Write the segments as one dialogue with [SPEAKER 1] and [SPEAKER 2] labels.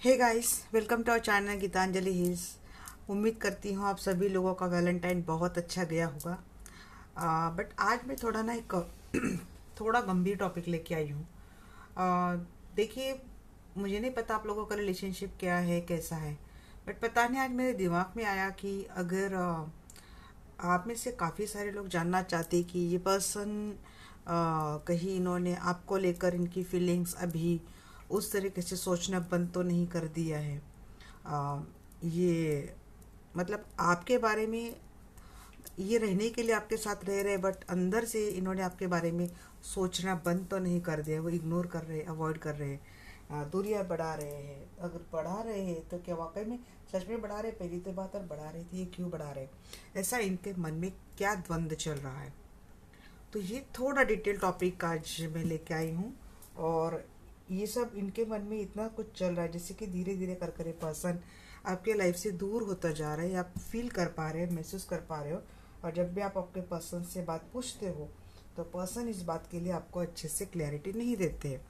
[SPEAKER 1] Hey guys, welcome to our channel Geetanjali Hills. उम्मीद करती हूँ आप सभी लोगों का वैलेंटाइन बहुत अच्छा गया होगा। बट आज मैं थोड़ा ना एक थोड़ा गंभीर टॉपिक लेके आई हूँ। देखिए, मुझे नहीं पता आप लोगों का रिलेशनशिप क्या है, कैसा है। बट पता नहीं आज मेरे दिमाग में आया कि अगर आप में से काफ़ी सारे लोग जानना चाहते कि ये पर्सन कहीं इन्होंने आपको लेकर इनकी फीलिंग्स अभी उस तरीके से सोचना बंद तो नहीं कर दिया है। ये मतलब आपके बारे में ये रहने के लिए आपके साथ रह रहे, बट अंदर से इन्होंने आपके बारे में सोचना बंद तो नहीं कर दिया। वो इग्नोर कर रहे, अवॉइड कर रहे, दूरियां बढ़ा रहे हैं। अगर बढ़ा रहे हैं तो क्या वाकई में सच में बढ़ा रहे? पहली तो बात, और बढ़ा रहे थे ये क्यों बढ़ा रहे? ऐसा इनके मन में क्या द्वंद्व चल रहा है? तो ये थोड़ा डिटेल टॉपिक आज मैं लेके आई हूँ। और ये सब इनके मन में इतना कुछ चल रहा है, जैसे कि धीरे धीरे कर कर पर्सन आपके लाइफ से दूर होता जा रहा है। आप फील कर पा रहे हो, महसूस कर पा रहे हो। और जब भी आप आपके पर्सन से बात पूछते हो तो पर्सन इस बात के लिए आपको अच्छे से क्लैरिटी नहीं देते हैं।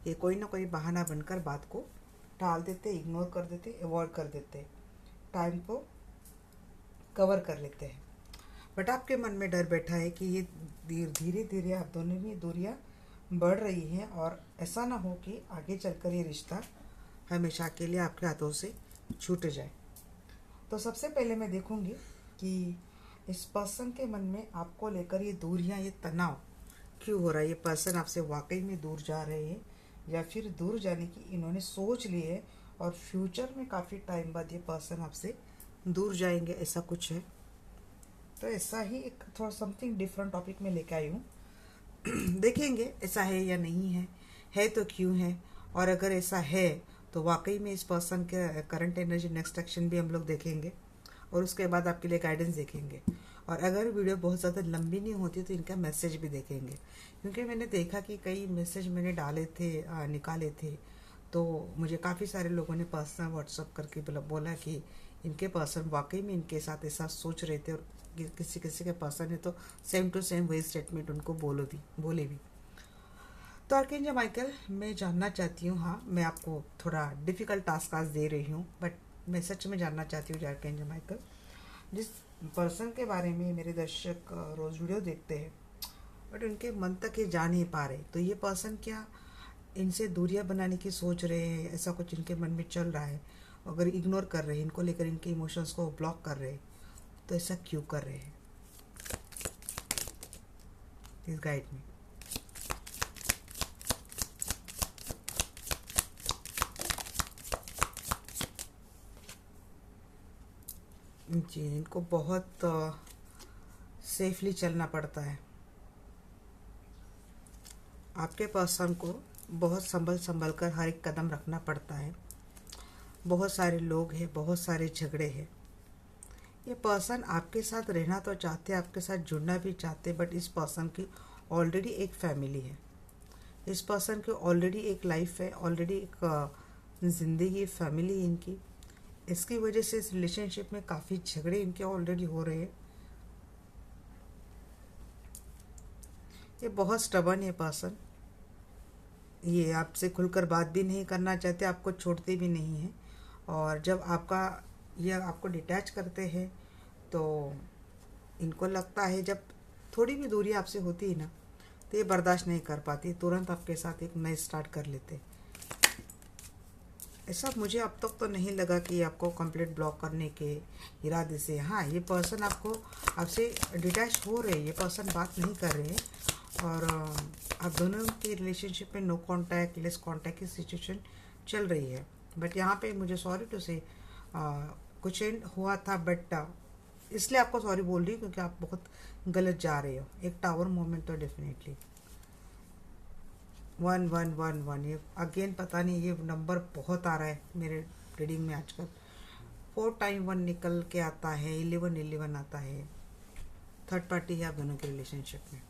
[SPEAKER 1] ये कोई ना कोई बहाना बनकर बात को टाल देते, इग्नोर कर देते, अवॉइड कर देते, टाइम को कवर कर लेते हैं। बट आपके मन में डर बैठा है कि ये धीरे धीरे आप दोनों में दूरियां बढ़ रही हैं, और ऐसा ना हो कि आगे चलकर ये रिश्ता हमेशा के लिए आपके हाथों से छूट जाए। तो सबसे पहले मैं देखूंगी कि इस पर्सन के मन में आपको लेकर ये दूरियां, ये तनाव क्यों हो रहा है। ये पर्सन आपसे वाकई में दूर जा रहे हैं, या फिर दूर जाने की इन्होंने सोच ली है, और फ्यूचर में काफ़ी टाइम बाद ये पर्सन आपसे दूर जाएंगे, ऐसा कुछ है। तो ऐसा ही एक थोड़ा समथिंग डिफरेंट टॉपिक में लेके आई हूँ। देखेंगे ऐसा है या नहीं है तो क्यों है, और अगर ऐसा है तो वाकई में इस पर्सन के करंट एनर्जी, नेक्स्ट एक्शन भी हम लोग देखेंगे, और उसके बाद आपके लिए गाइडेंस देखेंगे। और अगर वीडियो बहुत ज़्यादा लंबी नहीं होती तो इनका मैसेज भी देखेंगे, क्योंकि मैंने देखा कि कई मैसेज मैंने डाले थे, निकाले थे, तो मुझे काफ़ी सारे लोगों ने पर्सनल व्हाट्सअप करके बोला कि इनके पर्सन वाकई में इनके साथ ऐसा सोच रहे थे, और किसी किसी के पर्सन है तो सेम टू सेम वही स्टेटमेंट उनको बोले भी। तो आर्केंजल माइकल, मैं जानना चाहती हूँ, हाँ मैं आपको थोड़ा डिफ़िकल्ट टास्क आज दे रही हूँ, बट मैं सच में जानना चाहती हूँ आर्केंजल माइकल, जिस पर्सन के बारे में मेरे दर्शक रोज़ वीडियो देखते हैं बट उनके मन तक ये जा नहीं पा रहे, तो ये पर्सन क्या इनसे दूरियां बनाने की सोच रहे हैं? ऐसा कुछ इनके मन में चल रहा है? अगर इग्नोर कर रहे हैं, इनको लेकर इनके इमोशंस को ब्लॉक कर रहे हैं, तो ऐसा क्यों कर रहे हैं? प्लीज गाइड में। जी, इनको बहुत सेफली चलना पड़ता है। आपके पर्सन को बहुत संभल संभल कर हर एक कदम रखना पड़ता है। बहुत सारे लोग हैं, बहुत सारे झगड़े हैं। ये पर्सन आपके साथ रहना तो चाहते, आपके साथ जुड़ना भी चाहते, बट इस पर्सन की ऑलरेडी एक फैमिली है। इस पर्सन की ऑलरेडी एक लाइफ है, ऑलरेडी एक ज़िंदगी, फैमिली है इनकी। इसकी वजह से इस रिलेशनशिप में काफ़ी झगड़े इनके ऑलरेडी हो रहे हैं। ये बहुत स्टबर्न है पर्सन। ये आपसे खुलकर बात भी नहीं करना चाहते, आपको छोड़ते भी नहीं हैं। और जब ये आपको डिटैच करते हैं तो इनको लगता है, जब थोड़ी भी दूरी आपसे होती है ना, तो ये बर्दाश्त नहीं कर पाती, तुरंत आपके साथ एक नए स्टार्ट कर लेते। ऐसा मुझे अब तक तो नहीं लगा कि आपको कंप्लीट ब्लॉक करने के इरादे से। हाँ, ये पर्सन आपसे डिटैच हो रहे, ये पर्सन बात नहीं कर रहे हैं, और आप दोनों के रिलेशनशिप में नो कांटेक्ट, लेस कांटेक्ट की सिचुएशन चल रही है। बट यहाँ पे मुझे सॉरी टू से कुछ एंड हुआ था, बट इसलिए आपको सॉरी बोल रही हूँ क्योंकि आप बहुत गलत जा रहे हो। एक टावर मोमेंट तो डेफिनेटली 1111, ये अगेन पता नहीं, ये नंबर बहुत आ रहा है मेरे रीडिंग में आजकल। 4 टाइम 1 निकल के आता है, 11 आता है। थर्ड पार्टी है आप दोनों के रिलेशनशिप में।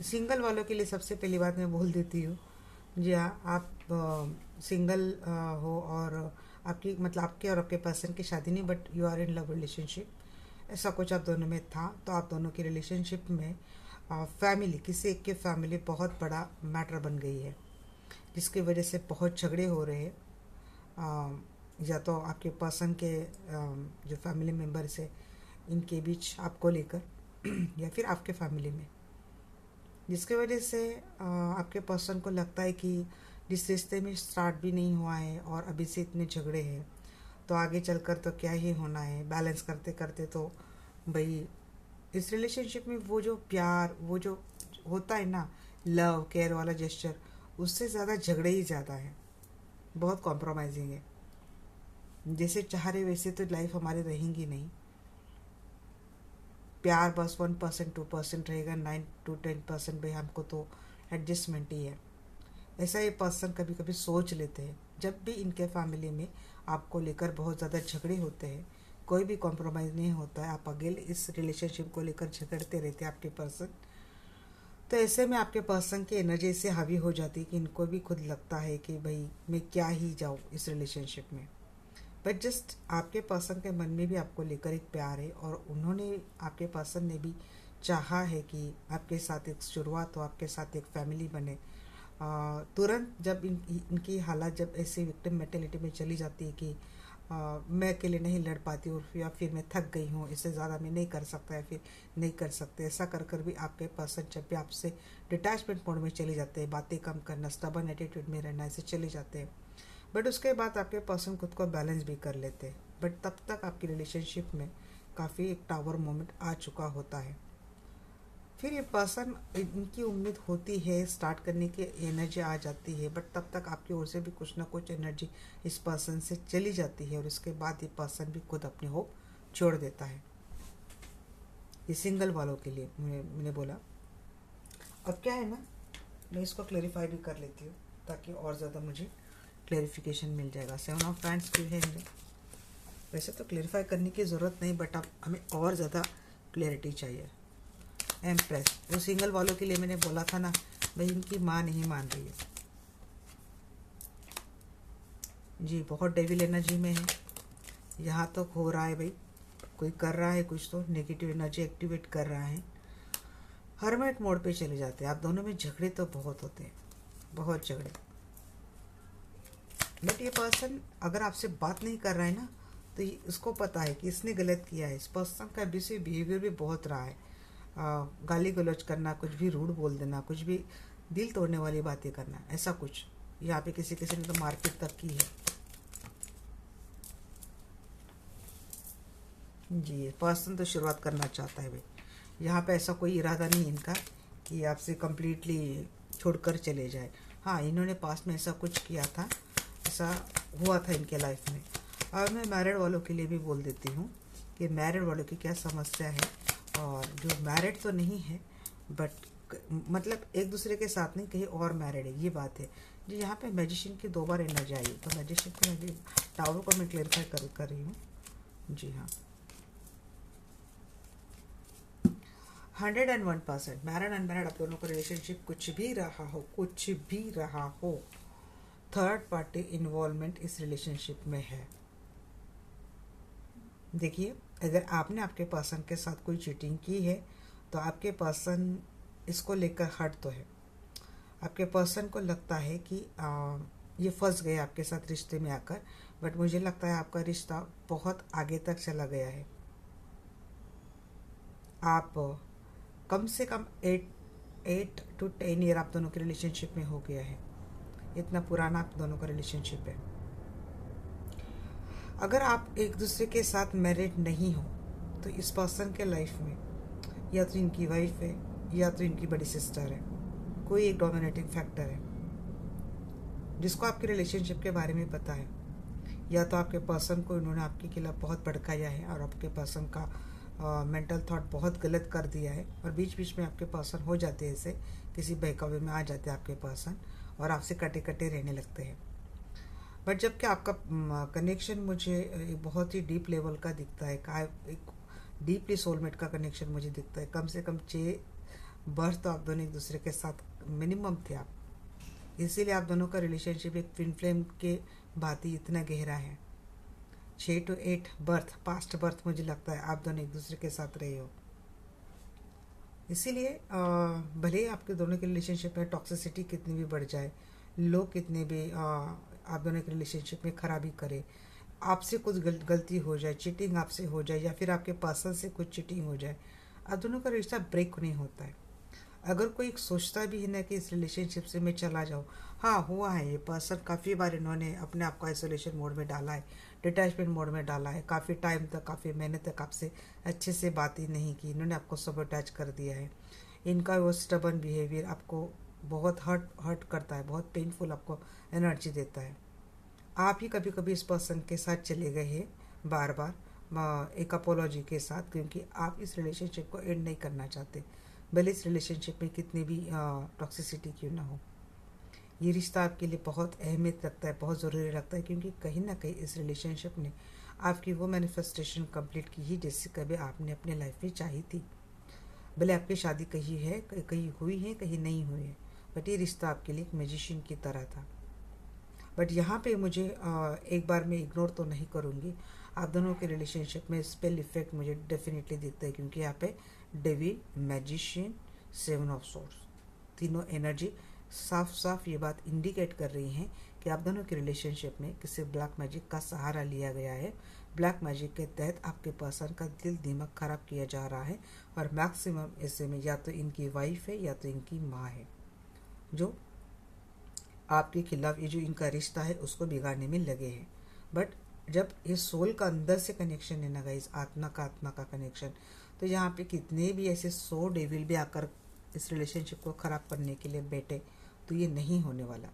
[SPEAKER 1] सिंगल वालों के लिए सबसे पहली बात मैं बोल देती हूँ, जी हाँ, आप सिंगल हो, और आपकी मतलब आपके और आपके पर्सन की शादी नहीं, but you are in love relationship, ऐसा कुछ आप दोनों में था। तो आप दोनों की रिलेशनशिप में फैमिली, किसी एक की फैमिली बहुत बड़ा मैटर बन गई है। जिसकी वजह से बहुत झगड़े हो रहे हैं। या तो आपके पर्सन के जो फैमिली मेम्बर्स है इनके बीच आपको लेकर या फिर आपके फैमिली में, जिसकी वजह से आपके पर्सन को लगता है कि जिस रिश्ते में स्टार्ट भी नहीं हुआ है और अभी से इतने झगड़े हैं तो आगे चलकर तो क्या ही होना है, बैलेंस करते करते तो भाई इस रिलेशनशिप में वो जो प्यार, वो जो होता है ना, लव केयर वाला जेस्चर, उससे ज़्यादा झगड़े ही ज़्यादा है, बहुत कॉम्प्रोमाइजिंग है। जैसे चाह रहे वैसे तो लाइफ हमारी रहेंगी नहीं। प्यार बस 1% 2% रहेगा, 9 to 10% भाई हमको तो एडजस्टमेंट ही है। ऐसा ये पर्सन कभी कभी सोच लेते हैं। जब भी इनके फैमिली में आपको लेकर बहुत ज़्यादा झगड़े होते हैं, कोई भी कॉम्प्रोमाइज़ नहीं होता है, आप अकेले इस रिलेशनशिप को लेकर झगड़ते रहते हैं आपके पर्सन, तो ऐसे में आपके पर्सन की एनर्जी से हावी हो जाती है कि इनको भी खुद लगता है कि भाई मैं क्या ही जाऊँ इस रिलेशनशिप में। बट जस्ट आपके पर्सन के मन में भी आपको लेकर एक प्यार है और उन्होंने, आपके पर्सन ने भी चाहा है कि आपके साथ एक शुरुआत हो, आपके साथ एक फैमिली बने। तुरंत जब इनकी हालत जब ऐसी विक्टिम मेंटेलिटी में चली जाती है कि मैं अकेले नहीं लड़ पाती हूँ या फिर मैं थक गई हूँ, इससे ज़्यादा मैं नहीं कर सकता या फिर नहीं कर सकते, ऐसा कर कर भी आपके पर्सन जब भी आपसे डिटैचमेंट मोड में चले जाते हैं, बातें कम करना, स्टबर्न एटीट्यूड में रहना, ऐसे चले जाते हैं। बट उसके बाद आपके पर्सन खुद को बैलेंस भी कर लेते हैं। बट तब तक आपकी रिलेशनशिप में काफ़ी एक टावर मोमेंट आ चुका होता है। फिर ये पर्सन, इनकी उम्मीद होती है स्टार्ट करने की, एनर्जी आ जाती है, बट तब तक आपकी ओर से भी कुछ ना कुछ एनर्जी इस पर्सन से चली जाती है और उसके बाद ये पर्सन भी खुद अपनी होप छोड़ देता है। ये सिंगल वालों के लिए मैंने बोला। अब क्या है ना, मैं इसको क्लैरिफाई भी कर लेती हूँ ताकि और ज़्यादा मुझे क्लैरिफिकेशन मिल जाएगा। 7 ऑफ पैंट्स क्यों है इनमें, वैसे तो क्लैरिफाई करने की ज़रूरत नहीं, बट अब हमें और ज़्यादा क्लैरिटी चाहिए। एम्प्रेस, वो सिंगल वालों के लिए मैंने बोला था ना भाई, इनकी माँ नहीं मान रही है जी, बहुत डेविल एनर्जी में है। यहाँ तो हो रहा है भाई, कोई कर रहा है कुछ तो नेगेटिव एनर्जी एक्टिवेट कर रहा है। हरमेट मोड पे चले जाते हैं। आप दोनों में झगड़े तो बहुत होते हैं, बहुत झगड़े। बट ये पर्सन अगर आपसे बात नहीं कर रहा है ना, तो इसको पता है कि इसने गलत किया है। इस पर्सन का अब्यूसिव बिहेवियर भी बहुत रहा है। गाली गलौज करना, कुछ भी रूड बोल देना, कुछ भी दिल तोड़ने वाली बातें करना, ऐसा कुछ। यहाँ पे किसी किसी ने तो मारपीट तक की है जी। ये पर्सन तो शुरुआत करना चाहता है भाई। यहाँ पे ऐसा कोई इरादा नहीं इनका कि आपसे कंप्लीटली छोड़कर चले जाए। हाँ, इन्होंने पास्ट में ऐसा कुछ किया था, ऐसा हुआ था इनके लाइफ में। और मैं मैरिड वालों के लिए भी बोल देती हूँ कि मैरिड वालों की क्या समस्या है, और जो मैरिड तो नहीं है बट मतलब एक दूसरे के साथ नहीं, कहीं और मैरिड है, ये बात है जी। यहाँ पे मैजिशियन की 2 बार एनर्जी आई है, तो मैजिशियन को मैं भी टावर को मैं क्लेरिफाई कर रही हूँ जी। हाँ, 101% मैरिड अनमैरिड आप दोनों का रिलेशनशिप कुछ भी रहा हो, कुछ भी रहा हो, थर्ड पार्टी इन्वॉल्वमेंट इस रिलेशनशिप में है। देखिए, अगर आपने आपके पर्सन के साथ कोई चीटिंग की है तो आपके पर्सन इसको लेकर हर्ट तो है। आपके पर्सन को लगता है कि ये फंस गए आपके साथ रिश्ते में आकर, बट मुझे लगता है आपका रिश्ता बहुत आगे तक चला गया है। आप कम से कम 8 to 10 ईयर आप दोनों के रिलेशनशिप में हो गया है। इतना पुराना आप दोनों का रिलेशनशिप है। अगर आप एक दूसरे के साथ मैरिड नहीं हो तो इस पर्सन के लाइफ में या तो इनकी वाइफ है या तो इनकी बड़ी सिस्टर है, कोई एक डोमिनेटिंग फैक्टर है जिसको आपके रिलेशनशिप के बारे में पता है। या तो आपके पर्सन को इन्होंने आपके खिलाफ बहुत भड़काया है और आपके पर्सन का मेंटल थॉट बहुत गलत कर दिया है, और बीच बीच में आपके पर्सन हो जाते हैं, ऐसे किसी बहकावे में आ जाते हैं आपके पर्सन और आपसे कटे कटे रहने लगते हैं। बट जबकि आपका कनेक्शन मुझे एक बहुत ही डीप लेवल का दिखता है, एक डीपली सोलमेट का कनेक्शन मुझे दिखता है। कम से कम 6 बर्थ तो आप दोनों एक दूसरे के साथ मिनिमम थे आप, इसीलिए आप दोनों का रिलेशनशिप एक ट्विन फ्लेम के भांति इतना गहरा है। 6 to 8 बर्थ, पास्ट बर्थ मुझे लगता है आप दोनों एक दूसरे के साथ रहे हो। इसीलिए भले ही आपके दोनों के रिलेशनशिप में टॉक्सिसिटी कितनी भी बढ़ जाए, लोग कितने भी आप दोनों के रिलेशनशिप में खराबी करे, आपसे कुछ गलती हो जाए, चीटिंग आपसे हो जाए या फिर आपके पर्सन से कुछ चीटिंग हो जाए, आप दोनों का रिश्ता ब्रेक नहीं होता है। अगर कोई सोचता भी है ना कि इस रिलेशनशिप से मैं चला जाऊँ, हाँ हुआ है, ये पर्सन काफ़ी बार इन्होंने अपने आप को आइसोलेशन मोड में डाला है, डिटैचमेंट मोड में डाला है, काफ़ी टाइम तक, काफ़ी महीने तक आपसे अच्छे से बात ही नहीं की, इन्होंने आपको सबअटैच कर दिया है। इनका वो स्टबन बिहेवियर आपको बहुत हर्ट हर्ट करता है, बहुत पेनफुल आपको एनर्जी देता है। आप ही कभी कभी इस पर्सन के साथ चले गए हैं बार बार एक अपोलॉजी के साथ, क्योंकि आप इस रिलेशनशिप को एंड नहीं करना चाहते, भले इस रिलेशनशिप में कितनी भी टॉक्सिसिटी क्यों ना हो। ये रिश्ता आपके लिए बहुत अहमियत रखता है, बहुत ज़रूरी रखता है, क्योंकि कहीं ना कहीं इस रिलेशनशिप ने आपकी वो मैनिफेस्टेशन कंप्लीट की ही जैसे कभी आपने अपने लाइफ में चाही थी। भले आपकी शादी कहीं है, कहीं हुई है, कहीं नहीं हुई है, बट ये रिश्ता आपके लिए एक मैजिशियन की तरह था। बट यहाँ पे मुझे एक बार मैं इग्नोर तो नहीं करूँगी, आप दोनों के रिलेशनशिप में स्पेल इफेक्ट मुझे डेफिनेटली दिखता है, क्योंकि यहाँ पे devil, magician, seven of source, तीनों एनर्जी साफ साफ ये बात इंडिकेट कर रही हैं कि आप दोनों के रिलेशनशिप में किसी ब्लैक मैजिक का सहारा लिया गया है। ब्लैक मैजिक के तहत आपके पर्सन का दिल दिमाग खराब किया जा रहा है, और मैक्सिमम ऐसे में या तो इनकी वाइफ है या तो इनकी माँ है, जो आपके खिलाफ ये जो इनका रिश्ता है उसको बिगाड़ने में लगे हैं। बट जब ये सोल का अंदर से कनेक्शन है ना गाइस, आत्मा का कनेक्शन, तो यहाँ पे कितने भी ऐसे 100 डेविल भी आकर इस रिलेशनशिप को ख़राब करने के लिए बैठे तो ये नहीं होने वाला।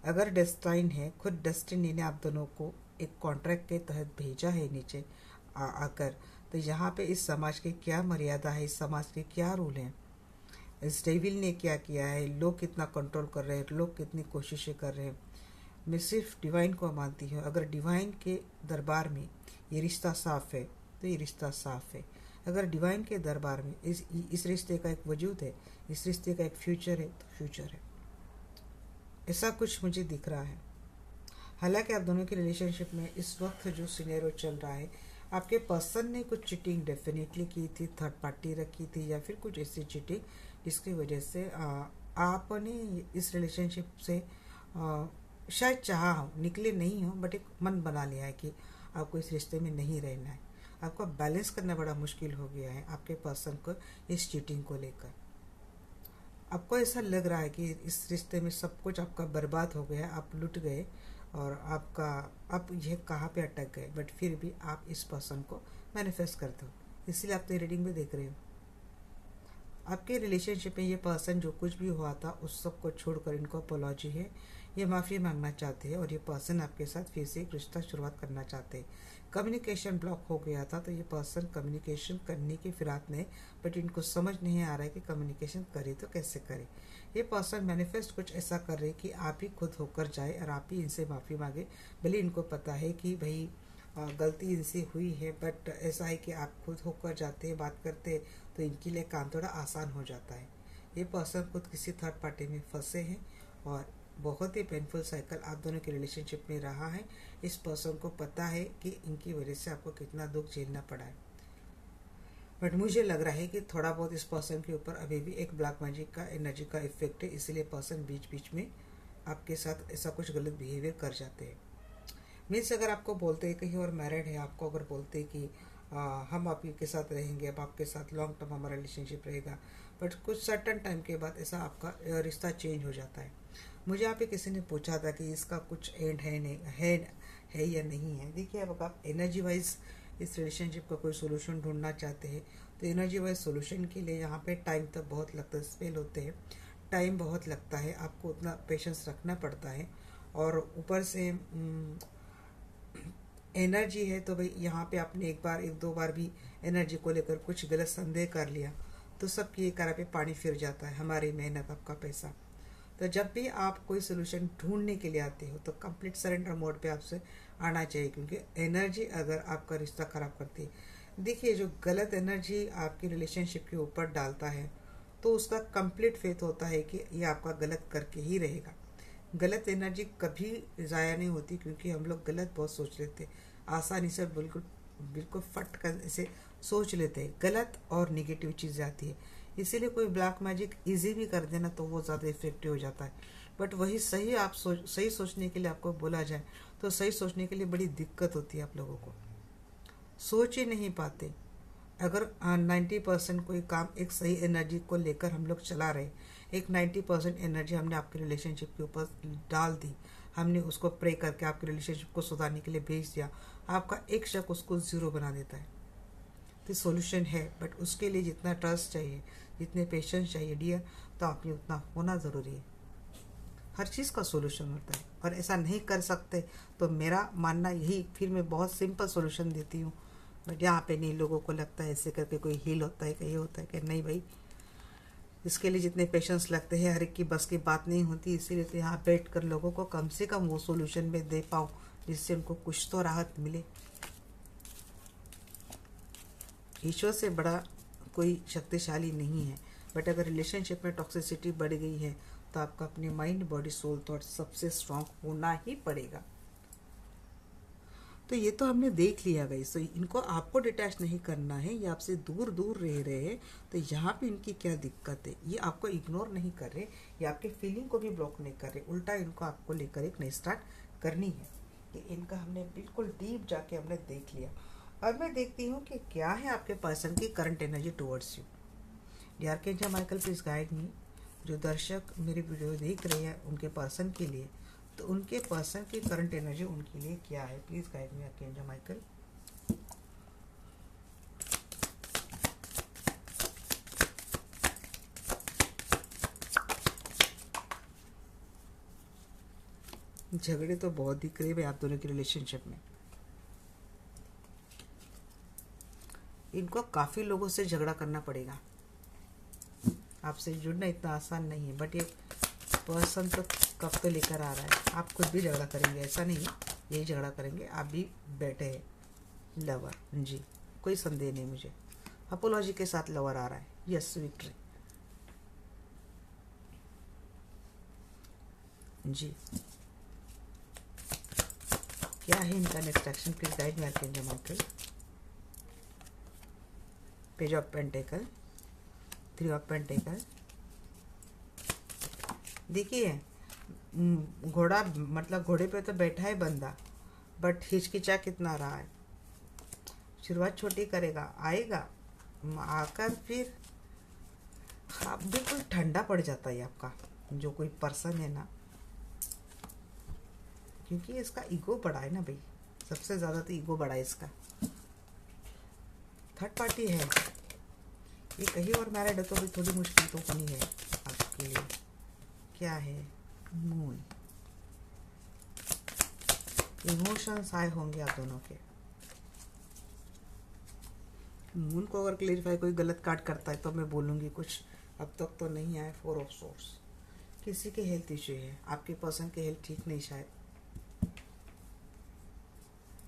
[SPEAKER 1] अगर डेस्टाइन है, खुद डेस्टिनी ने आप दोनों को एक कॉन्ट्रैक्ट के तहत भेजा है नीचे आकर, तो यहाँ पे इस समाज की क्या मर्यादा है, इस समाज के क्या रूल हैं, इस डेविल ने क्या किया है, लोग कितना कंट्रोल कर रहे हैं, लोग कितनी कोशिशें कर रहे हैं। मैं सिर्फ डिवाइन को मानती हूँ। अगर डिवाइन के दरबार में ये रिश्ता साफ है तो ये रिश्ता साफ है। अगर डिवाइन के दरबार में इस रिश्ते का एक वजूद है, इस रिश्ते का एक फ्यूचर है, तो फ्यूचर है। ऐसा कुछ मुझे दिख रहा है। हालांकि आप दोनों के रिलेशनशिप में इस वक्त जो सिनेरियो चल रहा है, आपके पर्सन ने कुछ चीटिंग डेफिनेटली की थी, थर्ड पार्टी रखी थी या फिर कुछ ऐसी चीटिंग जिसकी वजह से आपने इस रिलेशनशिप से शायद चाहा हो, निकले नहीं हो, बट एक मन बना लिया है कि आपको इस रिश्ते में नहीं रहना है। आपको बैलेंस करना बड़ा मुश्किल हो गया है आपके पर्सन को इस चीटिंग को लेकर। आपको ऐसा लग रहा है कि इस रिश्ते में सब कुछ आपका बर्बाद हो गया, आप लुट गए और आपका आप यह कहाँ पे अटक गए, बट फिर भी आप इस पर्सन को मैनिफेस्ट करते हो, इसलिए आप तो रीडिंग में देख रहे हो। आपके रिलेशनशिप में ये पर्सन जो कुछ भी हुआ था उस सब को छोड़कर इनको अपॉलॉजी है, ये माफ़ी मांगना चाहते हैं और ये पर्सन आपके साथ फिर से एक रिश्ता शुरुआत करना चाहते हैं। कम्युनिकेशन ब्लॉक हो गया था तो ये पर्सन कम्युनिकेशन करने की फिराक में, बट इनको समझ नहीं आ रहा है कि कम्युनिकेशन करे तो कैसे करे। ये पर्सन मैनिफेस्ट कुछ ऐसा कर रहे कि आप ही खुद होकर जाए और आप ही इनसे माफ़ी मांगे। भले इनको पता है कि भाई गलती इनसे हुई है, बट ऐसा है कि आप खुद होकर जाते हैं, बात करते हैं, तो इनके लिए काम थोड़ा आसान हो जाता है। ये पर्सन खुद किसी थर्ड पार्टी में फंसे हैं और बहुत ही पेनफुल साइकिल आप दोनों के रिलेशनशिप में रहा है। इस पर्सन को पता है कि इनकी वजह से आपको कितना दुख झेलना पड़ा है, बट मुझे लग रहा है कि थोड़ा बहुत इस पर्सन के ऊपर अभी भी एक ब्लैक मैजिक का एनर्जी का इफेक्ट है, इसलिए पर्सन बीच बीच में आपके साथ ऐसा कुछ गलत बिहेवियर कर जाते हैं। मीन्स अगर आपको बोलते हैं कहीं और मैरिड है, आपको अगर बोलते हैं कि हम आपके साथ रहेंगे, अब आपके साथ लॉन्ग टर्म हमारा रिलेशनशिप रहेगा, बट कुछ सर्टन टाइम के बाद ऐसा आपका रिश्ता चेंज हो जाता है। मुझे यहाँ पे किसी ने पूछा था कि इसका कुछ एंड है नहीं है या नहीं है। देखिए, अब आप एनर्जी वाइज इस रिलेशनशिप का कोई सोल्यूशन ढूंढना चाहते हैं तो एनर्जी वाइज सोल्यूशन के लिए यहाँ पे टाइम तक बहुत लगता है, स्पेल होते हैं, टाइम बहुत लगता है, आपको उतना पेशेंस रखना पड़ता है। और ऊपर से एनर्जी है तो भाई यहाँ पे आपने एक दो बार भी एनर्जी को लेकर कुछ गलत संदेह कर लिया तो सब की करा पे पानी फिर जाता है, हमारी मेहनत, आपका पैसा। तो जब भी आप कोई सोल्यूशन ढूंढने के लिए आते हो तो कंप्लीट सरेंडर मोड पे आपसे आना चाहिए, क्योंकि एनर्जी अगर आपका रिश्ता ख़राब करती है, देखिए जो गलत एनर्जी आपकी रिलेशनशिप के ऊपर डालता है तो उसका कंप्लीट फेथ होता है कि ये आपका गलत करके ही रहेगा। गलत एनर्जी कभी ज़ाया नहीं होती, क्योंकि हम लोग गलत बहुत सोच लेते हैं, आसानी से बिल्कुल बिल्कुल फट कर इसे सोच लेते हैं, गलत और निगेटिव चीज़ें आती है। इसीलिए कोई ब्लैक मैजिक इजी भी कर देना तो वो ज़्यादा इफेक्टिव हो जाता है। बट वही सही सही सोचने के लिए आपको बोला जाए तो सही सोचने के लिए बड़ी दिक्कत होती है। आप लोगों को सोच ही नहीं पाते। अगर 90% कोई काम एक सही एनर्जी को लेकर हम लोग चला रहे, एक 90% एनर्जी हमने आपके रिलेशनशिप के ऊपर डाल दी, हमने उसको प्रे करके आपके रिलेशनशिप को सुधारने के लिए भेज दिया, आपका एक शक उसको ज़ीरो बना देता है। तो सॉल्यूशन है, बट उसके लिए जितना ट्रस्ट चाहिए, जितने पेशेंस चाहिए डियर, तो आप में उतना होना ज़रूरी है। हर चीज़ का सॉल्यूशन होता है, और ऐसा नहीं कर सकते तो मेरा मानना यही, फिर मैं बहुत सिंपल सॉल्यूशन देती हूँ, बट यहाँ पे नहीं, लोगों को लगता है ऐसे करके कोई हील होता है कि ये होता है कि नहीं भाई, इसके लिए जितने पेशेंस लगते हैं हर एक की बस की बात नहीं होती। इसीलिए तो यहाँ बैठ कर लोगों को कम से कम वो सॉल्यूशन में दे पाऊँ जिससे उनको कुछ तो राहत मिले। ईश्वर से बड़ा कोई शक्तिशाली नहीं है, बट अगर रिलेशनशिप में टॉक्सिसिटी बढ़ गई है तो आपका अपने माइंड बॉडी सोल थॉट सबसे स्ट्रांग होना ही पड़ेगा। तो ये तो हमने देख लिया गाइस। तो इनको आपको डिटैच नहीं करना है, ये आपसे दूर दूर रह रहे हैं, तो यहाँ पे इनकी क्या दिक्कत है, ये आपको इग्नोर नहीं कर रहे, ये आपके फीलिंग को भी ब्लॉक नहीं कर रहे, उल्टा इनको आपको लेकर एक नई स्टार्ट करनी है। कि इनका हमने बिल्कुल डीप जाके हमने देख लिया। अब मैं देखती हूँ कि क्या है आपके पर्सन की current energy towards you. D archangel Michael please guide me. जो दर्शक मेरी वीडियो देख रहे हैं उनके पर्सन के लिए, तो उनके पर्सन की करंट एनर्जी उनके लिए क्या है, please guide me archangel Michael. झगड़े तो बहुत दिख रहे हैं आप दोनों की रिलेशनशिप में। इनको काफी लोगों से झगड़ा करना पड़ेगा, आपसे जुड़ना इतना आसान नहीं है, बट ये पर्सन तो कब तो लेकर आ रहा है। आप खुद भी झगड़ा करेंगे, ऐसा नहीं है, यही झगड़ा करेंगे, आप भी बैठे हैं लवर जी, कोई संदेह नहीं मुझे। अपोलॉजी के साथ लवर आ रहा है, यस विक्ट्री जी। क्या है इनका next action, please guide me archangel Michael. Page of pentacle, 3 of pentacle. देखिए घोड़ा, मतलब घोड़े पे तो बैठा है बंदा, बट हिचकिचा कितना रहा है। शुरुआत छोटी करेगा, आएगा, आकर फिर आप बिल्कुल ठंडा पड़ जाता है आपका जो कोई पर्सन है ना, क्योंकि इसका ईगो बड़ा है ना भाई, सबसे ज़्यादा तो ईगो बड़ा है इसका। थर्ड पार्टी है, ये कहीं और मैरिड है तो भी थोड़ी मुश्किल तो होनी है आपके लिए। क्या है, मून। इमोशंस आए होंगे आप दोनों के। मून को अगर क्लेरिफाई कोई गलत कार्ड करता है तो मैं बोलूँगी कुछ, अब तक तो नहीं आया। 4 ऑफ सोर्स, किसी के हेल्थ इश्यू है, आपके पर्सन के हेल्थ ठीक नहीं, शायद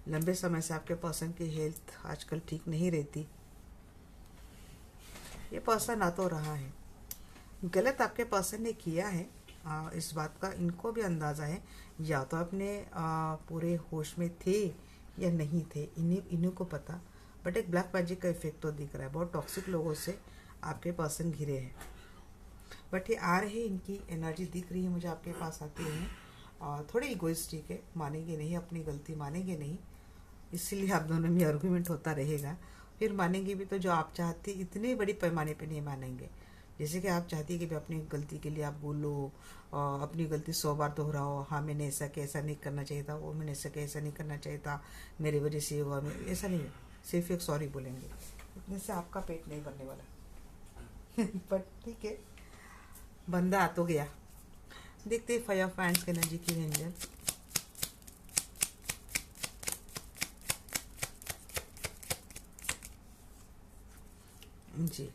[SPEAKER 1] लंबे समय से आपके पर्सन की हेल्थ आजकल ठीक नहीं रहती। ये पर्सन आ तो रहा है, गलत आपके पर्सन ने किया है, इस बात का इनको भी अंदाज़ा है, या तो अपने पूरे होश में थे या नहीं थे, इन्हीं को पता। बट एक ब्लैक मैजिक का इफेक्ट तो दिख रहा है, बहुत टॉक्सिक लोगों से आपके पर्सन घिरे हैं, बट ये आ रहे, इनकी एनर्जी दिख रही है मुझे आपके पास आती है। थोड़े इगोइस्टिक है, मानेंगे नहीं, अपनी गलती मानेंगे नहीं, इसीलिए आप दोनों में आर्गुमेंट होता रहेगा। फिर मानेंगे भी तो जो आप चाहती इतने बड़ी पैमाने पे नहीं मानेंगे। जैसे कि आप चाहती है कि अपनी गलती के लिए आप बोलो, अपनी गलती 100 बार दोहराओ, हाँ मैंने ऐसा किया, ऐसा नहीं करना चाहिए था, वो मैंने ऐसा किया, ऐसा नहीं करना चाहिए था, मेरी वजह से हुआ, मैं ऐसा नहीं है, सिर्फ एक सॉरी बोलेंगे, इतने से आपका पेट नहीं भरने वाला। बट ठीक है, बंदा आ तो गया। देखते 5 ऑफ हैंड्स की एनर्जी की एंजल। जी,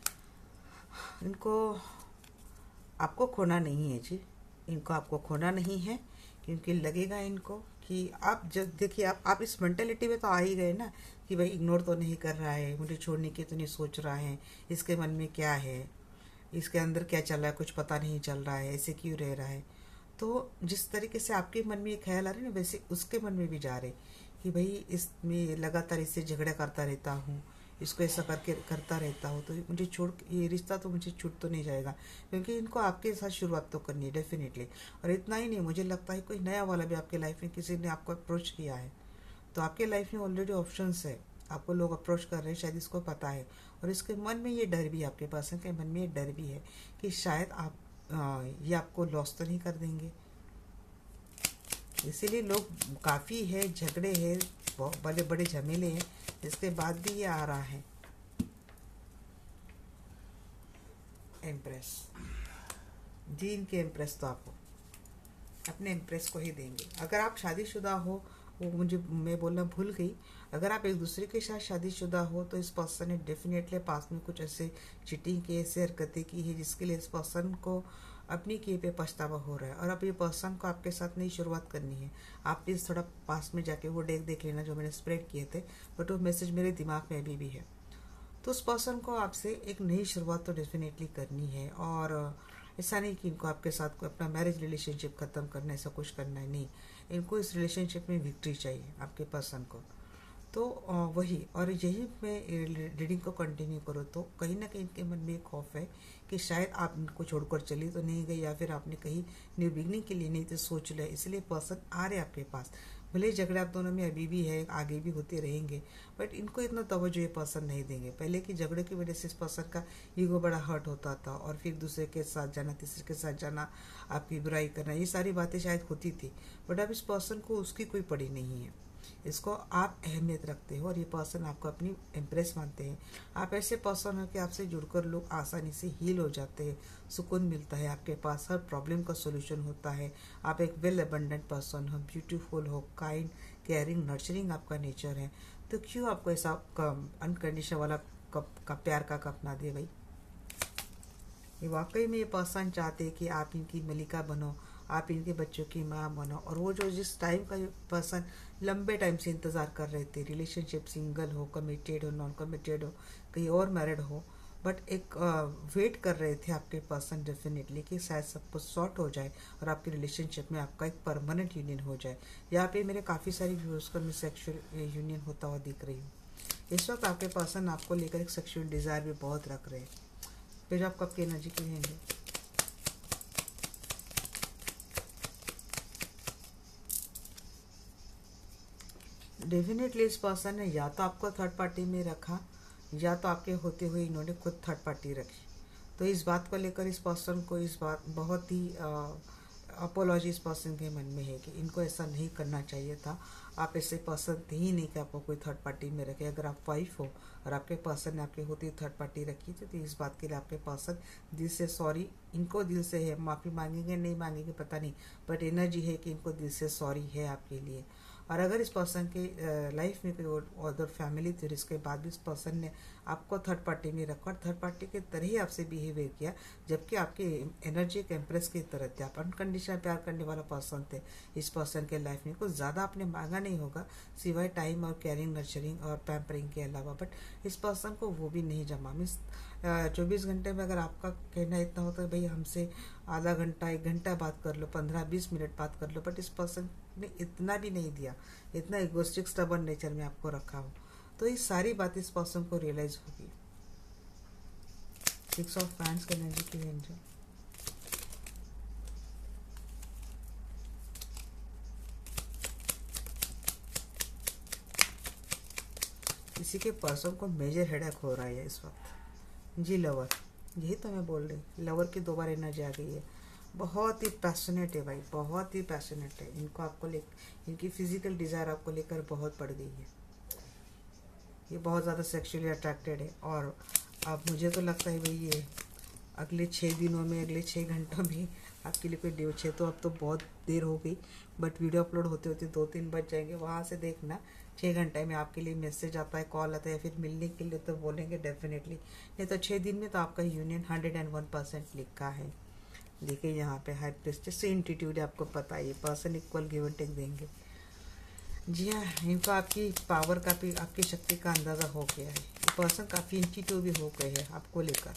[SPEAKER 1] इनको आपको खोना नहीं है जी, इनको आपको खोना नहीं है, क्योंकि लगेगा इनको कि आप जब देखिए आप इस मेंटेलिटी में तो आ ही गए ना कि भाई इग्नोर तो नहीं कर रहा है, मुझे छोड़ने की तो नहीं सोच रहा है, इसके मन में क्या है, इसके अंदर क्या चल रहा है, कुछ पता नहीं चल रहा है, ऐसे क्यों रह रहा है। तो जिस तरीके से आपके मन में ये ख्याल आ रहे हैं ना, वैसे उसके मन में भी जा रहे कि भाई इसमें लगातार इससे झगड़ा करता रहता हूँ, इसको ऐसा करके करता रहता हूँ तो मुझे छोड़ ये रिश्ता तो मुझे छूट तो नहीं जाएगा, क्योंकि इनको आपके साथ शुरुआत तो करनी है डेफिनेटली। और इतना ही नहीं, मुझे लगता है कोई नया वाला भी आपके लाइफ में किसी ने आपको अप्रोच किया है, तो आपके लाइफ में ऑलरेडी ऑप्शंस है, आपको लोग अप्रोच कर रहे हैं, शायद इसको पता है। और इसके मन में ये डर भी है, आपके पर्सन के मन में ये डर भी है कि शायद आप ये आपको लॉस तो नहीं कर देंगे। इसीलिए लोग काफ़ी है, झगड़े हैं, बहुत बड़े बड़े झमेले हैं, इसके बाद भी ये आ रहा है। एम्प्रेस जी, इनके एम्प्रेस तो आपको अपने एम्प्रेस को ही देंगे। अगर आप शादीशुदा हो, वो मुझे मैं बोलना भूल गई, अगर आप एक दूसरे के साथ शादीशुदा हो तो इस पर्सन ने डेफिनेटली पास में कुछ ऐसे चीटिंग की, ऐसे हरकतें की है जिसके लिए इस पर्सन को अपनी किए पे पछतावा हो रहा है। और अब ये पर्सन को आपके साथ नई शुरुआत करनी है। आप प्लीज़ थोड़ा पास में जाके वो डेक देख लेना जो मैंने स्प्रेड किए थे, बट वो मैसेज मेरे दिमाग में अभी भी है। तो उस पर्सन को आपसे एक नई शुरुआत तो डेफिनेटली करनी है। और ऐसा नहीं कि इनको आपके साथ कोई अपना मैरिज रिलेशनशिप ख़त्म करना है, ऐसा कुछ करना है, नहीं। इनको इस रिलेशनशिप में विक्ट्री चाहिए आपके पर्सन को। तो वही, और यही मैं रीडिंग को कंटिन्यू करूँ तो कहीं ना कहीं इनके मन में एक खौफ है कि शायद आप इनको छोड़कर चली तो नहीं गई, या फिर आपने कहीं न्यू बिगनिंग के लिए नहीं तो सोच लिया, इसलिए पर्सन आ रहे आपके पास। भले ही झगड़े आप दोनों में अभी भी है, आगे भी होते रहेंगे, बट इनको इतना तवज्जो ये पर्सन नहीं देंगे। पहले की झगड़े की वजह से इस पर्सन का ईगो बड़ा हर्ट होता था, और फिर दूसरे के साथ जाना, तीसरे के साथ जाना, आपकी बुराई करना, ये सारी बातें शायद होती थी, बट अब इस पर्सन को उसकी कोई पड़ी नहीं है। इसको आप अहमियत रखते हो और ये पर्सन आपको अपनी इम्प्रेस मानते हैं। आप ऐसे पर्सन हो कि आपसे जुड़कर लोग आसानी से हील हो जाते हैं, सुकून मिलता है, आपके पास हर प्रॉब्लम का सोल्यूशन होता है। आप एक वेल अबंडेंट पर्सन हो, ब्यूटीफुल हो, काइंड, केयरिंग, नर्चरिंग आपका नेचर है। तो क्यों आपको ऐसा अनकंडीशन वाला कप का प्यार का कप ना दे भाई। ये वाकई में ये पर्सन चाहते हैं कि आप इनकी मलिका बनो, आप इनके बच्चों की माँ बनो। और वो जो जिस टाइम का पर्सन लंबे टाइम से इंतज़ार कर रहे थे, रिलेशनशिप सिंगल हो, कमिटेड हो, नॉन कमिटेड हो, कहीं और मैरिड हो, बट एक वेट कर रहे थे आपके पर्सन डेफिनेटली कि शायद सब कुछ सॉर्ट हो जाए और आपके रिलेशनशिप में आपका एक परमानेंट यूनियन हो जाए। यहाँ पे मेरे काफ़ी सारी व्यूअर्स को मैं सेक्सुअल यूनियन होता हुआ दिख रही हूँ। इस वक्त आपके पर्सन आपको लेकर एक सेक्सुअल डिज़ायर भी बहुत रख रहे हैं। फिर आप कब की एनर्जी के लेंगे। डेफिनेटली इस पर्सन ने या तो आपको थर्ड पार्टी में रखा, या तो आपके होते हुए इन्होंने खुद थर्ड पार्टी रखी। तो इस बात को लेकर इस पर्सन को इस बात बहुत ही अपोलॉजी इस पर्सन के मन में है कि इनको ऐसा नहीं करना चाहिए था। आप ऐसे पर्सन थे ही नहीं कि आपको कोई थर्ड पार्टी में रखे। अगर आप वाइफ हो और आपके पर्सन ने आपके होती थर्ड पार्टी रखी थी, तो इस बात के लिए आपके पर्सन दिल से सॉरी, इनको दिल से है, माफ़ी मांगेंगे नहीं मांगेंगे पता नहीं, बट एनर्जी है कि इनको दिल से सॉरी है आपके लिए। और अगर इस पर्सन के लाइफ में कोई अदर फैमिली थी, इसके बाद भी इस पर्सन ने आपको थर्ड पार्टी में रखा और थर्ड पार्टी की तरह ही आपसे बिहेवियर किया, जबकि आपकी एनर्जी एक एम्प्रेस की तरह थी। आप अनकंडीशनल प्यार करने वाला पर्सन थे। इस पर्सन के लाइफ में कुछ ज़्यादा आपने मांगा नहीं होगा, सिवाय टाइम और केयरिंग, नर्चरिंग और पैम्परिंग के अलावा, बट इस पर्सन को वो भी नहीं जमा। मीन्स 24 घंटे में अगर आपका कहना इतना होता है भाई हमसे आधा घंटा 1 घंटा बात कर लो, 15-20 मिनट बात कर लो, बट इस पर्सन ने इतना भी नहीं दिया। इतना इगोस्टिक स्टबर्न नेचर में आपको रखा हो, तो ये सारी बात इस पर्सन को रियलाइज होगी। 6 ऑफ फैंस का एनर्जी की एंजल, किसी के पर्सन को मेजर हेडेक हो रहा है इस वक्त जी। लवर, यही तो मैं बोल रही, लवर की 2 बार एनर्जी आ गई है। बहुत ही पैशनेट है भाई, बहुत ही पैशनेट है। इनको आपको ले, इनकी फिजिकल डिज़ायर आपको लेकर बहुत बढ़ गई है। ये बहुत ज़्यादा सेक्सुअली अट्रैक्टेड है। और अब मुझे तो लगता है भाई ये अगले 6 दिनों में, अगले 6 घंटों में आपके लिए कोई डेव 6 तो अब तो बहुत देर हो गई, बट वीडियो अपलोड होते होते 2-3 बज जाएंगे। वहाँ से देखना 6 घंटे में आपके लिए मैसेज आता है, कॉल आता है, या फिर मिलने के लिए तो बोलेंगे डेफिनेटली। नहीं तो 6 दिन में तो आपका यूनियन 101% लिखा है। देखिए यहाँ पे हाई प्रिस्टेस से इंटीट्यूड आपको पता है, ये person equal give and take देंगे। जी हाँ, इनको आपकी पावर का भी, आपकी शक्ति का अंदाज़ा हो गया है। ये पर्सन काफ़ी इंटीट्यूट भी हो गए हैं आपको लेकर,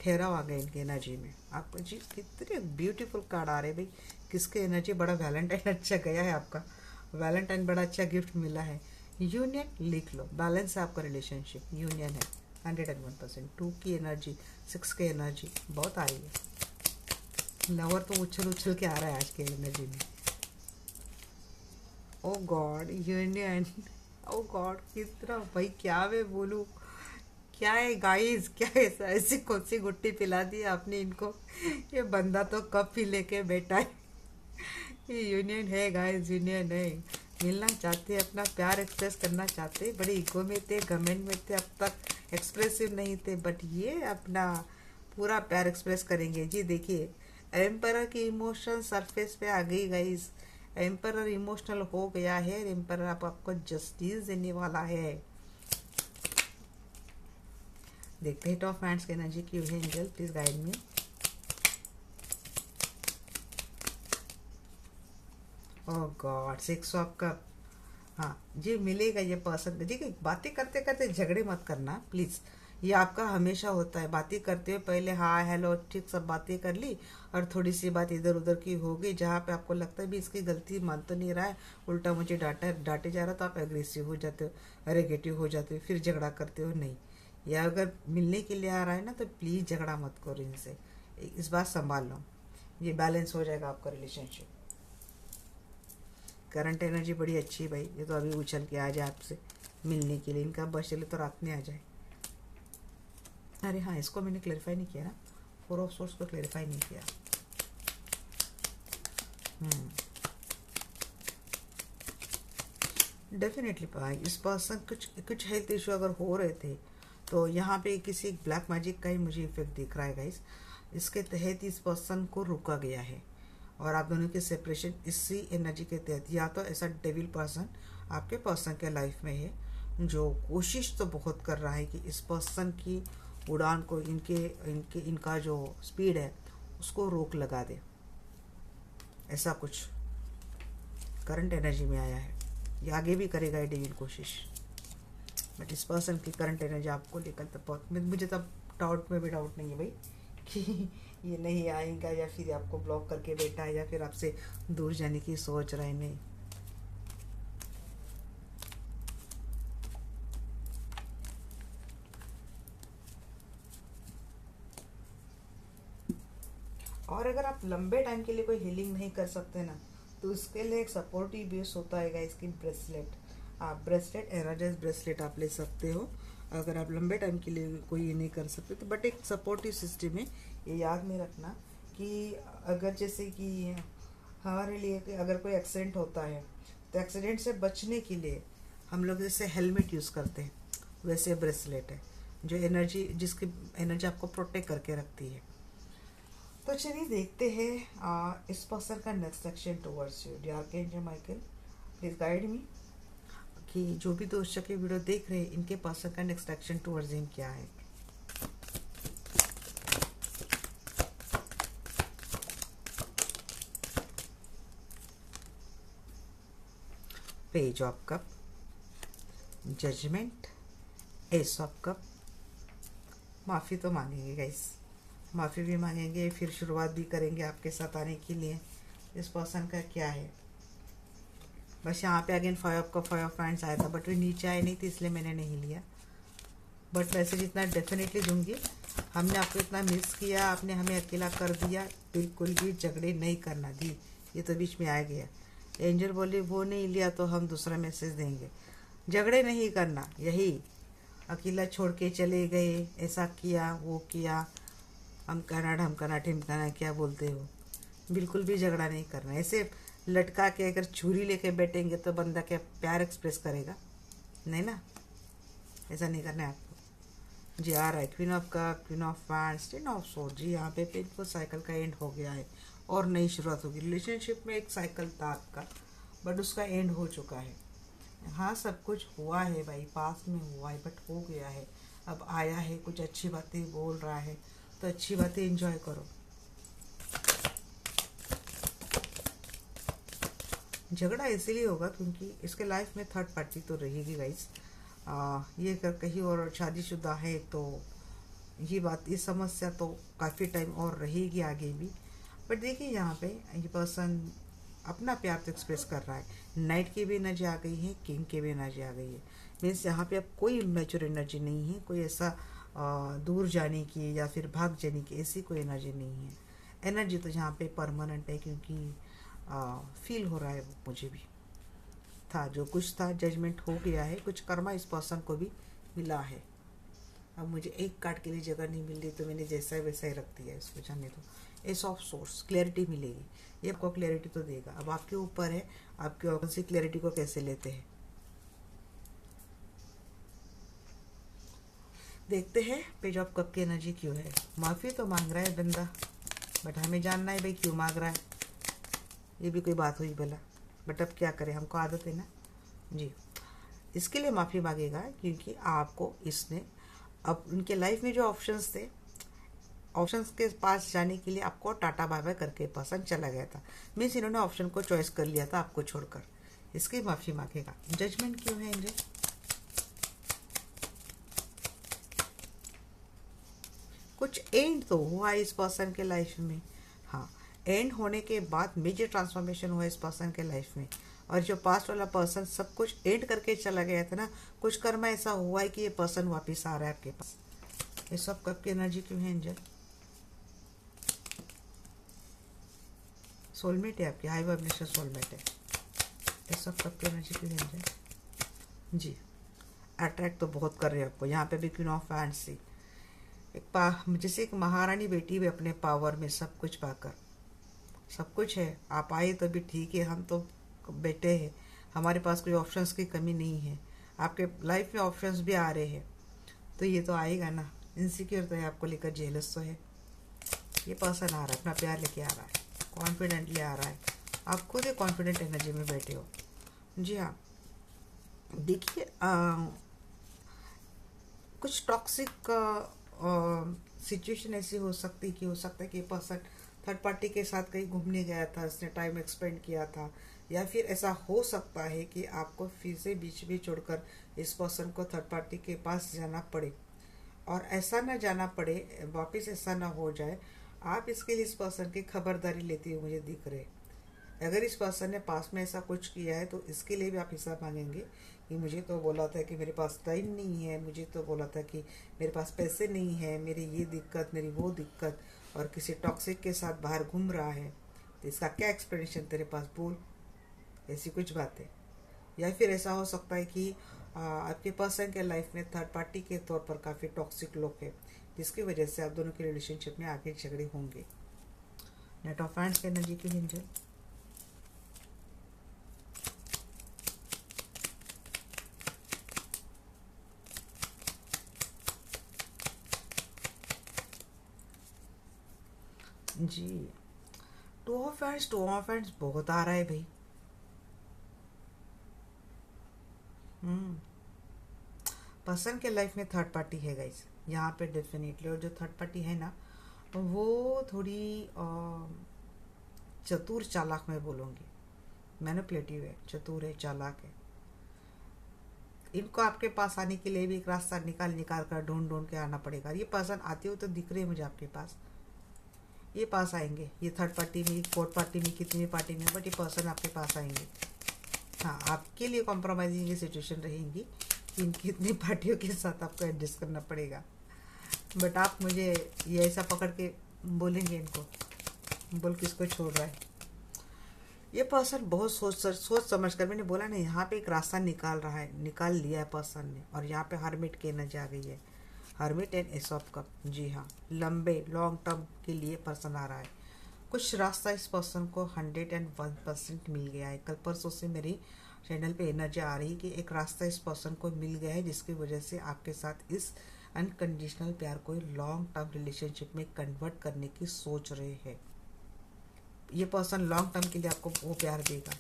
[SPEAKER 1] ठहराव आ गया इनकी एनर्जी में। आपको जी कितने ब्यूटीफुल कार्ड आ रहे हैं भाई। किसके एनर्जी, बड़ा वैलेंटाइन अच्छा गया है आपका, वैलेंटाइन बड़ा अच्छा गिफ्ट मिला है। यूनियन लिख लो, बैलेंस है आपका रिलेशनशिप, यूनियन है 101%। 2 की एनर्जी, 6 की एनर्जी बहुत आ रही है। लवर तो उछल उछल के आ रहा है आज के एनर्जी में। ओ गॉड, यूनियन। ओ गॉड, कितना भाई क्या मैं बोलूँ, क्या है गाइस, क्या ऐसा ऐसी कौन सी गुट्टी पिला दी आपने इनको। ये बंदा तो कब भी लेके बैठा है। ये यूनियन है गाइस, यूनियन है। मिलना चाहते, अपना प्यार एक्सप्रेस करना चाहते, बड़े ईगो में थे, घमंड में थे, अब तक एक्सप्रेसिव नहीं थे, बट ये अपना पूरा प्यार एक्सप्रेस करेंगे जी। देखिए, एम्परर की इमोशन सरफेस पे आ गई गाइस। एम्परर इमोशनल हो गया है। एम्परर आपको जस्टिस देने वाला है। देखते हैं टॉप हैंड्स की एनर्जी क्यों है। Angel please guide me. Oh God, 6 of cup. हाँ जी, मिलेगा ये पर्सन। देखिए, बातें करते करते झगड़े मत करना प्लीज़। ये आपका हमेशा होता है, बातें करते हुए पहले हाँ हेलो ठीक सब बातें कर ली, और थोड़ी सी बात इधर उधर की हो गई, जहाँ पे आपको लगता है भी इसकी गलती मान तो नहीं रहा है, उल्टा मुझे डांटे जा रहा, तो आप एग्रेसिव हो जाते हो, नेगेटिव हो जाते हो, फिर झगड़ा करते हो। नहीं, या अगर मिलने के लिए आ रहा है ना, तो प्लीज़ झगड़ा मत करो इनसे। इस बात संभाल लो, ये बैलेंस हो जाएगा आपका रिलेशनशिप। करंट एनर्जी बड़ी अच्छी है भाई। ये तो अभी उछल के आ जाए आपसे मिलने के लिए, इनका बस चले तो रात में आ जाए। अरे हाँ, इसको मैंने क्लेरिफाई नहीं किया ना, 4 ऑफ सोर्स को क्लेरिफाई नहीं किया। डेफिनेटली पाए इस पर्सन कुछ कुछ हेल्थ इशू अगर हो रहे थे, तो यहाँ पे किसी ब्लैक मैजिक का ही मुझे इफेक्ट दिख रहा है गाइस। इसके तहत इस पर्सन को रोका गया है, और आप दोनों की सेपरेशन इसी एनर्जी के तहत। या तो ऐसा डेविल पर्सन आपके पर्सन के लाइफ में है, जो कोशिश तो बहुत कर रहा है कि इस पर्सन की उड़ान को, इनके इनके इनका जो स्पीड है उसको रोक लगा दे। ऐसा कुछ करंट एनर्जी में आया है। ये आगे भी करेगा ये डेविल कोशिश, बट इस पर्सन की करंट एनर्जी आपको लेकर तो बहुत, मुझे तब डाउट में भी डाउट नहीं है भाई कि ये नहीं आएगा, या फिर आपको ब्लॉक करके बैठा है, या फिर आपसे दूर जाने की सोच रहा है। नहीं, और अगर आप लंबे टाइम के लिए कोई हीलिंग नहीं कर सकते ना, तो उसके लिए एक सपोर्टिव बेस होता है इसकी ब्रेसलेट। आप ब्रेसलेट, एनर्जाइज ब्रेसलेट आप ले सकते हो अगर आप लंबे टाइम के लिए कोई ये नहीं कर सकते तो। बट एक सपोर्टिव सिस्टम है, ये याद में रखना कि अगर जैसे कि हमारे लिए कि अगर कोई एक्सीडेंट होता है, तो एक्सीडेंट से बचने के लिए हम लोग जैसे हेलमेट यूज़ करते हैं, वैसे ब्रेसलेट है जो एनर्जी, जिसकी एनर्जी आपको प्रोटेक्ट करके रखती है। तो चलिए देखते हैं इस पर्सन का next action towards you. D archangel Michael please guide me कि जो भी दोस्त के वीडियो देख रहे हैं, इनके पर्सन का नेक्स्ट एक्शन टुवर्ड्स हिम क्या है। Page of cup, judgment, ace of cup. माफ़ी तो मांगेंगे गाइस, माफ़ी भी मांगेंगे, फिर शुरुआत भी करेंगे आपके साथ आने के लिए। इस पर्सन का क्या है, बस यहाँ पे अगेन 5 ऑफ हैंड्स आया था, बट वो नीचे आए नहीं थे इसलिए मैंने नहीं लिया। बट वैसे जितना डेफिनेटली दूंगी। हमने आपको इतना मिस किया, आपने हमें अकेला कर दिया, बिल्कुल भी झगड़े नहीं करना दी, ये तो बीच में आ गया। एंजल बोली वो नहीं लिया तो हम दूसरा मैसेज देंगे, झगड़े नहीं करना, यही अकेला छोड़ के चले गए, ऐसा किया वो किया, हम कहना ढमकाना ठिमकाना क्या बोलते हो, बिल्कुल भी झगड़ा नहीं करना। ऐसे लटका के अगर छुरी लेके बैठेंगे तो बंदा क्या प्यार एक्सप्रेस करेगा, नहीं ना, ऐसा नहीं करना है आपको। जी आ रहा है queen of cup, queen of wands, 10 of sword. जी यहाँ पे पेनफुल साइकिल का एंड हो गया है और नई शुरुआत होगी। रिलेशनशिप में एक साइकिल था आपका, बट उसका एंड हो चुका है। हाँ सब कुछ हुआ है भाई, पास में हुआ है, बट हो गया है, अब आया है, कुछ अच्छी बातें बोल रहा है, तो अच्छी बातें एंजॉय करो। झगड़ा इसीलिए होगा क्योंकि इसके लाइफ में थर्ड पार्टी तो रहेगी गाइस। ये अगर कहीं और शादीशुदा है तो ये बात, ये समस्या तो काफ़ी टाइम और रहेगी आगे भी। बट देखिए यहाँ पे ये पर्सन अपना प्यार तो एक्सप्रेस कर रहा है। नाइट की भी एनर्जी आ गई है, किंग की भी एनर्जी आ गई है। मीन्स यहाँ पे अब कोई इमेच्योर एनर्जी नहीं है, कोई ऐसा दूर जाने की या फिर भाग जाने की ऐसी कोई एनर्जी नहीं है। एनर्जी तो यहाँ पे परमानेंट है, क्योंकि फील हो रहा है वो मुझे भी। था जो कुछ था, जजमेंट हो गया है, कुछ कर्मा इस पर्सन को भी मिला है। अब मुझे एक कार्ड के लिए जगह नहीं मिल रही, तो मैंने जैसा है वैसा ही रख दिया है, इसको जाने दो। एस ऑफ सोर्स, क्लैरिटी मिलेगी, ये आपको क्लैरिटी तो देगा। अब आपके ऊपर है, आपके कौन सी क्लैरिटी को कैसे लेते हैं। देखते हैं पेज ऑफ कप की एनर्जी क्यों है। माफ़ी तो मांग रहा है बंदा, बट हमें जानना है भाई क्यों मांग रहा है। ये भी कोई बात हुई भला, बट अब क्या करें, हमको आदत है ना जी। इसके लिए माफ़ी मांगेगा क्योंकि आपको इसने, अब उनके लाइफ में जो ऑप्शंस थे, ऑप्शंस के पास जाने के लिए आपको टाटा बाय बाय करके पसंद चला गया था। मीन्स इन्होंने ऑप्शन को चॉइस कर लिया था आपको छोड़कर। इसकी माफ़ी मांगेगा। जजमेंट क्यों है एंजल। कुछ एंड तो हुआ इस पर्सन के लाइफ में। हाँ, एंड होने के बाद मेजर ट्रांसफॉर्मेशन हुआ इस पर्सन के लाइफ में। और जो पास्ट वाला पर्सन सब कुछ एंड करके चला गया था ना, कुछ कर्मा ऐसा हुआ है कि ये पर्सन वापस आ रहा है आपके पास। ये सब कब की एनर्जी क्यों है एंजल। सोलमेट है आपकी, हाई वाइब्रेशन सोलमेट है। ये सब कब की एनर्जी क्यों है एंजल जी। अट्रैक्ट तो बहुत कर रहे हैं आपको। यहाँ पे भी क्वीन ऑफ हैंड्स थी, जैसे एक महारानी बैठी हुई अपने पावर में, सब कुछ पाकर। सब कुछ है, आप आए तो भी ठीक है, हम तो बैठे हैं, हमारे पास कोई ऑप्शंस की कमी नहीं है। आपके लाइफ में ऑप्शंस भी आ रहे हैं, तो ये तो आएगा ना। इनसिक्योर तो है, आपको लेकर जेलस तो है। ये पर्सन आ रहा है, अपना प्यार लेके आ रहा है, कॉन्फिडेंटली आ रहा है। आप खुद ही कॉन्फिडेंट एनर्जी में बैठे हो जी। हाँ, देखिए कुछ टॉक्सिक सिचुएशन ऐसी हो सकती कि हो सकता है कि पर्सन थर्ड पार्टी के साथ कहीं घूमने गया था, उसने टाइम एक्सपेंड किया था, या फिर ऐसा हो सकता है कि आपको फिर से बीच में छोड़कर इस पर्सन को थर्ड पार्टी के पास जाना पड़े। और ऐसा ना जाना पड़े, वापस ऐसा ना हो जाए। आप इसके लिए इस पर्सन की खबरदारी लेते हुए मुझे दिख रहे। अगर इस पर्सन ने पास में ऐसा कुछ किया है तो इसके लिए भी आप हिसाब मांगेंगे कि मुझे तो बोला था कि मेरे पास टाइम नहीं है, मुझे तो बोला था कि मेरे पास पैसे नहीं है, मेरी ये दिक्कत, मेरी वो दिक्कत, और किसी टॉक्सिक के साथ बाहर घूम रहा है, तो इसका क्या एक्सप्लेनेशन तेरे पास बोल। ऐसी कुछ बातें। या फिर ऐसा हो सकता है कि आपके पर्सन के लाइफ में थर्ड पार्टी के तौर पर काफ़ी टॉक्सिक लोग हैं, जिसकी वजह से आप दोनों के रिलेशनशिप में आगे झगड़े होंगे। नेट ऑफ हैंड्स की एनर्जी क्यों एंजल। जी, टू ऑफ हैंड्स बहुत आ रहा है भाई। पर्सन के लाइफ में थर्ड पार्टी है गाइस यहाँ पे डेफिनेटली। और जो थर्ड पार्टी है ना, वो थोड़ी चतुर चालाक मैं बोलूँगी, मैनिपुलेटिव है, चतुर है, चालाक है। इनको आपके पास आने के लिए भी एक रास्ता निकाल निकाल कर ढूंढ ढूंढ के आना पड़ेगा। ये पर्सन आते हुए तो दिख रहे हैं मुझे आपके पास, ये पास आएंगे। ये थर्ड पार्टी में, फोर्थ पार्टी में, कितनी पार्टी में, बट ये पर्सन आपके पास आएंगे। हाँ, आपके लिए कॉम्प्रोमाइजिंग की सिचुएशन रहेगी कि इन कितनी पार्टियों के साथ आपको एडजस्ट करना पड़ेगा। बट आप मुझे ये ऐसा पकड़ के बोलेंगे इनको, बोल किसको छोड़ रहा है। ये पर्सन बहुत सोच समझ कर, मैंने बोला ना, यहाँ पे एक रास्ता निकाल रहा है, निकाल लिया है पर्सन ने। और यहाँ पे हर्मिट की एनर्जी आ गई है, hermit and ace of cup. जी हाँ, लंबे लॉन्ग टर्म के लिए पर्सन आ रहा है। कुछ रास्ता इस पर्सन को 101% मिल गया है। कल परसों से मेरी चैनल पे एनर्जी आ रही कि एक रास्ता इस पर्सन को मिल गया है, जिसकी वजह से आपके साथ इस अनकंडीशनल प्यार को लॉन्ग टर्म रिलेशनशिप में कन्वर्ट करने की सोच रहे हैं। ये पर्सन लॉन्ग टर्म के लिए आपको वो प्यार देगा।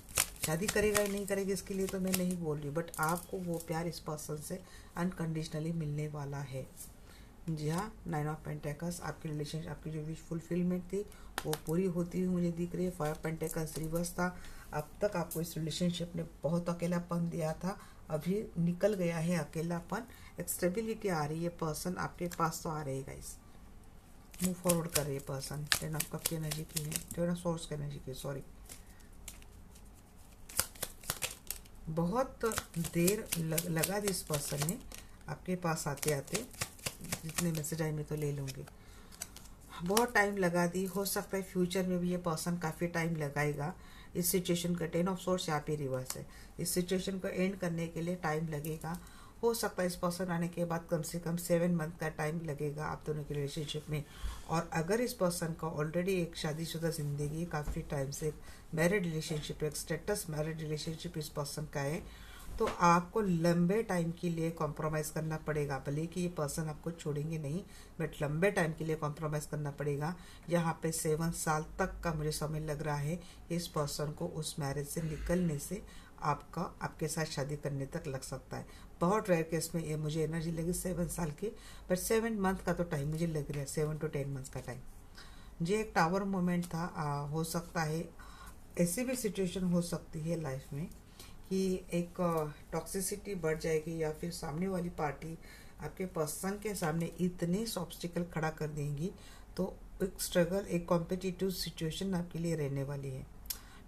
[SPEAKER 1] शादी करेगा या नहीं करेगा इसके लिए तो मैं नहीं बोल रही, बट आपको वो प्यार इस पर्सन से अनकंडीशनली मिलने वाला है। जी हाँ, 9 ऑफ पेंटेकल्स, आपकी रिलेशनशिप, आपकी जो विश फुलफिलमेंट थी वो पूरी होती हुई मुझे दिख रही है। 5 पेंटेकल्स रिवर्स था। अब तक आपको इस रिलेशनशिप ने बहुत अकेलापन दिया था, अभी निकल गया है अकेलापन। एक स्टेबिलिटी आ रही है, पर्सन आपके पास तो आ रहेगा। इस मूव फॉरवर्ड कर रही है पर्सन। 10 ऑफ कप की एनर्जी की है, 10 ऑफ सोर्स की एनर्जी की, सॉरी। बहुत देर लगा दी इस पर्सन ने आपके पास आते आते। जितने मैसेज आए मैं तो ले लूँगी। बहुत टाइम लगा दी, हो सकता है फ्यूचर में भी ये पर्सन काफ़ी टाइम लगाएगा। इस सिचुएशन का 10 ऑफ सोर्स यहाँ पे रिवर्स है। इस सिचुएशन को एंड करने के लिए टाइम लगेगा। हो सकता है इस पर्सन आने के बाद कम से कम 7 मंथ का टाइम लगेगा आप दोनों के रिलेशनशिप में। और अगर इस पर्सन का ऑलरेडी एक शादीशुदा ज़िंदगी काफ़ी टाइम से मैरिड रिलेशनशिप, एक स्टेटस मैरिड रिलेशनशिप इस पर्सन का है, तो आपको लंबे टाइम के लिए कॉम्प्रोमाइज़ करना पड़ेगा। भले कि ये पर्सन आपको छोड़ेंगे नहीं, बट लंबे टाइम के लिए कॉम्प्रोमाइज़ करना पड़ेगा। यहाँ पे 7 साल तक का मुझे समय लग रहा है इस पर्सन को उस मैरिज से निकलने से आपके साथ शादी करने तक लग सकता है। बहुत रेयर केस में ये मुझे एनर्जी लगी 7 साल की, बट 7 मंथ का तो टाइम मुझे लग रहा है, 7 to 10 मंथ का टाइम। ये एक टावर मोमेंट था। हो सकता है ऐसी भी सिचुएशन हो सकती है लाइफ में कि एक टॉक्सिसिटी बढ़ जाएगी, या फिर सामने वाली पार्टी आपके पर्सन के सामने इतने ऑब्स्टिकल खड़ा कर देंगी, तो एक स्ट्रगल, एक कॉम्पिटिटिव सिचुएशन आपके लिए रहने वाली है।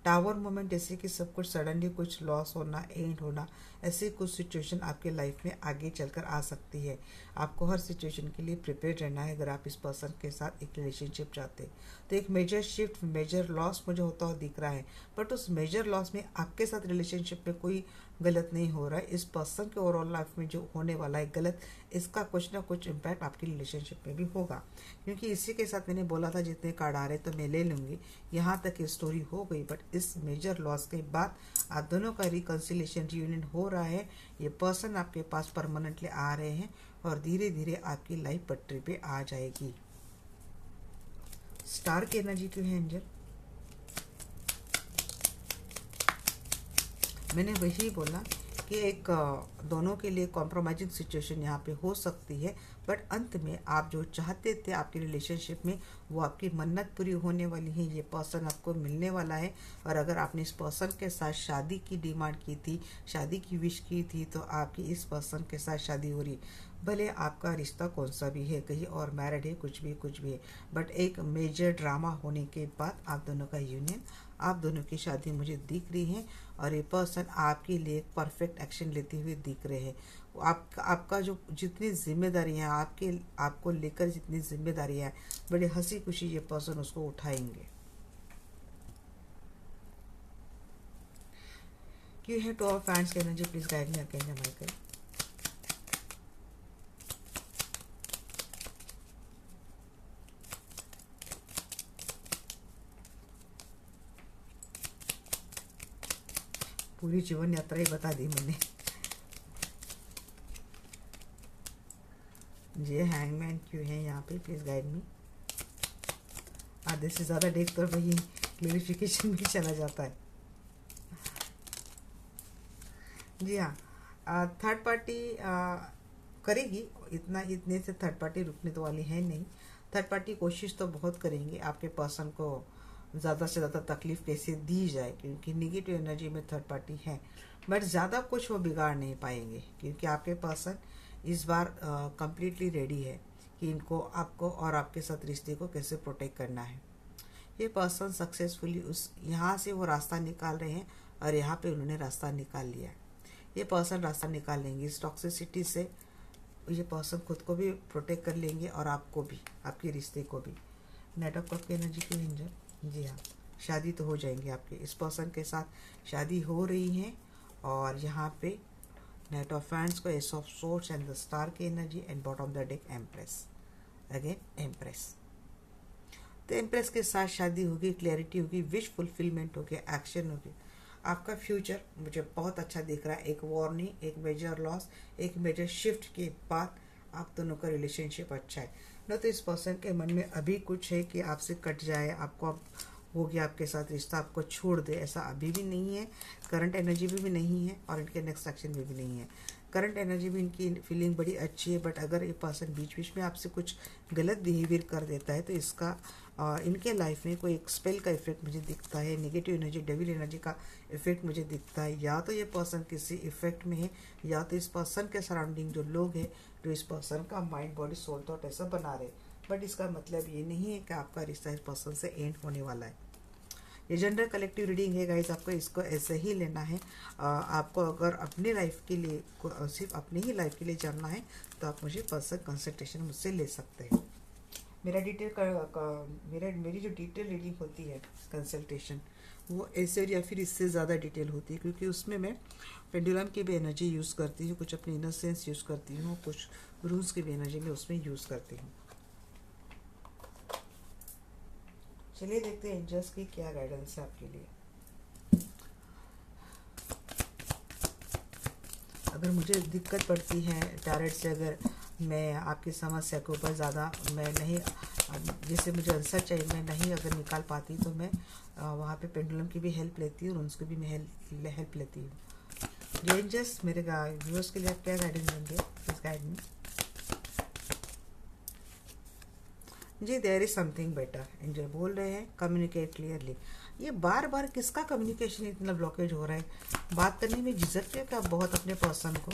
[SPEAKER 1] टावर मोमेंट जैसे कि सब कुछ सडनली कुछ लॉस होना, एंड होना, ऐसी कुछ सिचुएशन आपके लाइफ में आगे चलकर आ सकती है। आपको हर सिचुएशन के लिए प्रिपेयर रहना है। अगर आप इस पर्सन के साथ एक रिलेशनशिप चाहते हैं तो एक मेजर शिफ्ट, मेजर लॉस मुझे होता हुआ दिख रहा है, बट उस मेजर लॉस में आपके साथ रिलेशनशिप में कोई गलत नहीं हो रहा है। इस पर्सन के ओवरऑल लाइफ में जो होने वाला है गलत, इसका कुछ ना कुछ इम्पैक्ट आपकी रिलेशनशिप में भी होगा। क्योंकि इसी के साथ मैंने बोला था जितने कार्ड आ रहे तो मैं ले लूँगी, यहाँ तक की स्टोरी हो गई। बट इस मेजर लॉस के बाद आप दोनों का रिकन्सिलेशन, रियूनियन हो रहा है। ये पर्सन आपके पास परमानेंटली आ रहे हैं और धीरे धीरे आपकी लाइफ पटरी पे आ जाएगी। स्टार की एनर्जी क्यों है एंजल? मैंने वही बोला कि एक दोनों के लिए कॉम्प्रोमाइजिंग सिचुएशन यहाँ पे हो सकती है, बट अंत में आप जो चाहते थे आपकी रिलेशनशिप में वो आपकी मन्नत पूरी होने वाली है। ये पर्सन आपको मिलने वाला है। और अगर आपने इस पर्सन के साथ शादी की डिमांड की थी, शादी की विश की थी, तो आपकी इस पर्सन के साथ शादी हो रही। भले आपका रिश्ता कौन सा भी है, कहीं और मैरिड है, कुछ भी है, बट एक मेजर ड्रामा होने के बाद आप दोनों का यूनियन, आप दोनों की शादी मुझे दिख रही है। और ये पर्सन आपके लिए एक परफेक्ट एक्शन लेते हुए दिख रहे हैं। आपका जो जितनी जिम्मेदारियां आपको लेकर जितनी जिम्मेदारियां हैं, बड़े हंसी खुशी ये पर्सन उसको उठाएंगे। क्यों है टू ऑफ हैंड्स की energy? Please guide me again Michael. पूरी जीवन यात्रा ही बता दी मैंने। ये हैंगमैन क्यों है यहाँ पे? Please guide me. आधे से ज़्यादा देख कर वही क्लेरिफिकेशन में चला जाता है। जी हाँ, थर्ड पार्टी करेगी। इतने से थर्ड पार्टी रुकने तो वाली है नहीं। थर्ड पार्टी कोशिश तो बहुत करेंगे आपके पर्सन को ज़्यादा से ज़्यादा तकलीफ कैसे दी जाए, क्योंकि निगेटिव एनर्जी में थर्ड पार्टी है। बट ज़्यादा कुछ वो बिगाड़ नहीं पाएंगे, क्योंकि आपके पर्सन इस बार कम्प्लीटली रेडी है कि इनको, आपको और आपके साथ रिश्ते को कैसे प्रोटेक्ट करना है। ये पर्सन सक्सेसफुली उस यहाँ से वो रास्ता निकाल रहे हैं, और यहाँ पे उन्होंने रास्ता निकाल लिया। ये पर्सन रास्ता निकाल लेंगे इस टॉक्सिसिटी से। ये पर्सन खुद को भी प्रोटेक्ट कर लेंगे और आपको भी, आपके रिश्ते को भी। नाइट ऑफ कप की एनर्जी क्यों एंजल? जी हाँ, शादी तो हो जाएंगे आपके इस पर्सन के साथ, शादी हो रही है। और यहाँ पे नाइट ऑफ हैंड्स को, ace of swords and the star की energy, and bottom the deck empress. Again empress. तो एम्प्रेस के साथ शादी होगी, क्लैरिटी होगी, विश फुलफिलमेंट होगी, एक्शन होगी। आपका फ्यूचर मुझे बहुत अच्छा दिख रहा है। एक वार्निंग, एक मेजर लॉस, एक मेजर शिफ्ट के बाद आप दोनों का रिलेशनशिप अच्छा है। न तो इस पर्सन के मन में अभी कुछ है कि आपसे कट जाए, आपको अब हो गया आपके साथ रिश्ता, आपको छोड़ दे, ऐसा अभी भी नहीं है। करंट एनर्जी में भी नहीं है, और इनके नेक्स्ट एक्शन में भी नहीं है। करंट एनर्जी में इनकी फीलिंग बड़ी अच्छी है, बट अगर ये पर्सन बीच बीच में आपसे कुछ गलत बिहेवियर कर देता है तो इसका इनके लाइफ में कोई एक स्पेल का इफेक्ट मुझे दिखता है। नेगेटिव एनर्जी, डेविल एनर्जी का इफेक्ट मुझे दिखता है। या तो ये पर्सन किसी इफेक्ट में है, या तो इस पर्सन के सराउंडिंग जो लोग हैं जो इस पर्सन का माइंड, बॉडी, सोल, थॉट ऐसा बना रहे। बट इसका मतलब ये नहीं है कि आपका रिश्ता इस पर्सन से एंड होने वाला है। ये जनरल कलेक्टिव रीडिंग है गाइज, आपको इसको ऐसे ही लेना है। आपको अगर अपनी लाइफ के लिए सिर्फ अपनी ही लाइफ के लिए जानना है तो आप मुझे पर्सनल कंसल्टेशन मुझसे ले सकते हैं। मेरा मेरी जो डिटेल रीडिंग होती है कंसल्टेशन, वो ऐसे या फिर इससे ज़्यादा डिटेल होती है, क्योंकि उसमें मैं पेंडुलम की भी एनर्जी यूज़ करती हूँ, कुछ अपनी इनर सेंस यूज़ करती हूँ, कुछ रूल्स की भी एनर्जी में उसमें यूज़ करती हूँ। चलिए देखते हैं एंजल्स की क्या गाइडेंस है आपके लिए। अगर मुझे दिक्कत पड़ती है टैरेट से, अगर मैं आपकी समस्या के ऊपर ज़्यादा मैं नहीं, जैसे मुझे आंसर चाहिए मैं नहीं अगर निकाल पाती, तो मैं वहाँ पे पेंडुलम की भी हेल्प लेती हूँ और उनकी भी मैं हेल्प लेती हूँ। जो एंजल्स मेरे व्यूअर्स के लिए आप क्या गाइडेंस देंगे इस गाइड में? जी, there is something better. Angel बोल रहे हैं कम्युनिकेट क्लियरली। ये बार बार किसका कम्युनिकेशन इतना ब्लॉकेज हो रहा है? बात करने में झिझकते हो क्या बहुत अपने पर्सन को?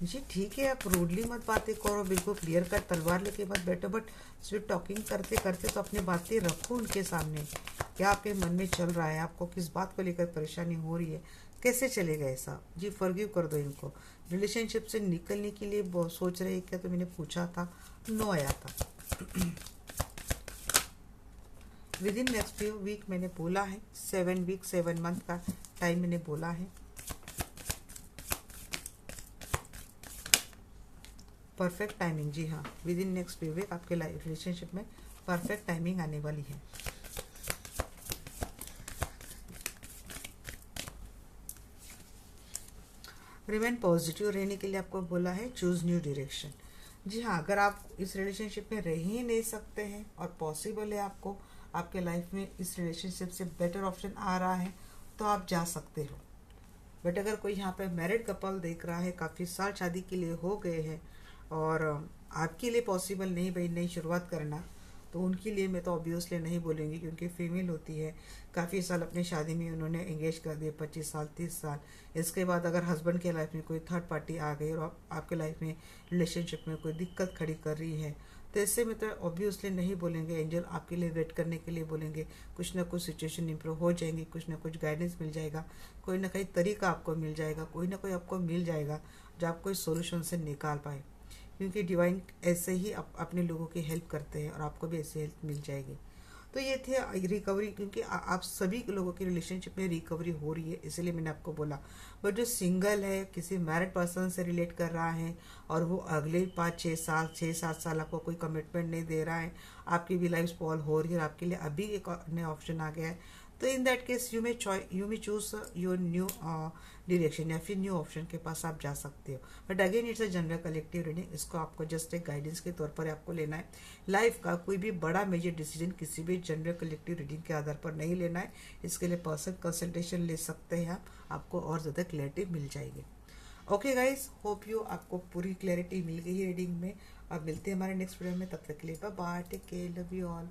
[SPEAKER 1] जी ठीक है, आप रूडली मत बातें करो, बिल्कुल क्लियर कट तलवार लेके मत बैठो, बट स्वीट टॉकिंग करते करते तो अपनी बातें रखो उनके सामने। क्या आपके मन में चल रहा है, आपको किस बात को लेकर परेशानी हो रही है, कैसे चलेगा ऐसा? जी फॉरगिव कर दो इनको। रिलेशनशिप से निकलने के लिए बहुत सोच रहे हैं क्या? तो मैंने पूछा था, नो आया था। Within next few week मैंने बोला है, 7 वीक 7 मंथ का टाइम मैंने बोला है। परफेक्ट टाइमिंग, जी हाँ, within next few week आपके लाइफ रिलेशनशिप में परफेक्ट टाइमिंग आने वाली है। रिमेन पॉजिटिव रहने के लिए आपको बोला है, चूज न्यू डायरेक्शन। जी हाँ, अगर आप इस रिलेशनशिप में रह ही नहीं सकते हैं और पॉसिबल है आपको आपके लाइफ में इस रिलेशनशिप से बेटर ऑप्शन आ रहा है, तो आप जा सकते हो। बट अगर कोई यहाँ पे मैरिड कपल देख रहा है, काफ़ी साल शादी के लिए हो गए हैं और आपके लिए पॉसिबल नहीं भाई नई शुरुआत करना, तो उनके लिए मैं तो ऑब्वियसली नहीं बोलूँगी, क्योंकि फीमेल होती है, काफ़ी साल अपनी शादी में उन्होंने एंगेज कर दिए, 25 साल 30 साल। इसके बाद अगर हस्बैंड के लाइफ में कोई थर्ड पार्टी आ गई और आपके लाइफ में रिलेशनशिप में कोई दिक्कत खड़ी कर रही है, तो इससे में तो ऑब्वियसली नहीं बोलेंगे एंजल, आपके लिए वेट करने के लिए बोलेंगे। कुछ ना कुछ सिचुएशन इंप्रूव हो जाएंगी, कुछ ना कुछ गाइडेंस मिल जाएगा, कोई ना कोई तरीका आपको मिल जाएगा, कोई ना कोई आपको मिल जाएगा जो आपको इस सोल्यूशन से निकाल पाए, क्योंकि डिवाइन ऐसे ही अपने लोगों की हेल्प करते हैं और आपको भी ऐसी हेल्प मिल जाएगी। तो ये थे रिकवरी, क्योंकि आप सभी लोगों की रिलेशनशिप में रिकवरी हो रही है, इसलिए मैंने आपको बोला। बट जो सिंगल है, किसी मैरिड पर्सन से रिलेट कर रहा है और वो अगले 5 6 7 आपको कोई कमिटमेंट नहीं दे रहा है, आपकी भी लाइफ स्पॉइल हो रही है और आपके लिए अभी एक नया ऑप्शन आ गया है, तो in that case you may choose your new direction, या फिर न्यू ऑप्शन के पास आप जा सकते हो। But again it's a general collective reading, इसको आपको जस्ट एक गाइडेंस के तौर पर आपको लेना है। लाइफ का कोई भी बड़ा मेजर डिसीजन किसी भी जनरल कलेक्टिव रीडिंग के आधार पर नहीं लेना है। इसके लिए पर्सनल कंसल्टेशन ले सकते हैं आप, आपको और ज़्यादा क्लैरिटी मिल जाएगी। ओके गाइज, होप यू आपको पूरी क्लैरिटी मिल गई है रीडिंग में। अब मिलते हैं हमारे नेक्स्ट वीडियो में, तब तक के लिए bye bye, take care, love you all.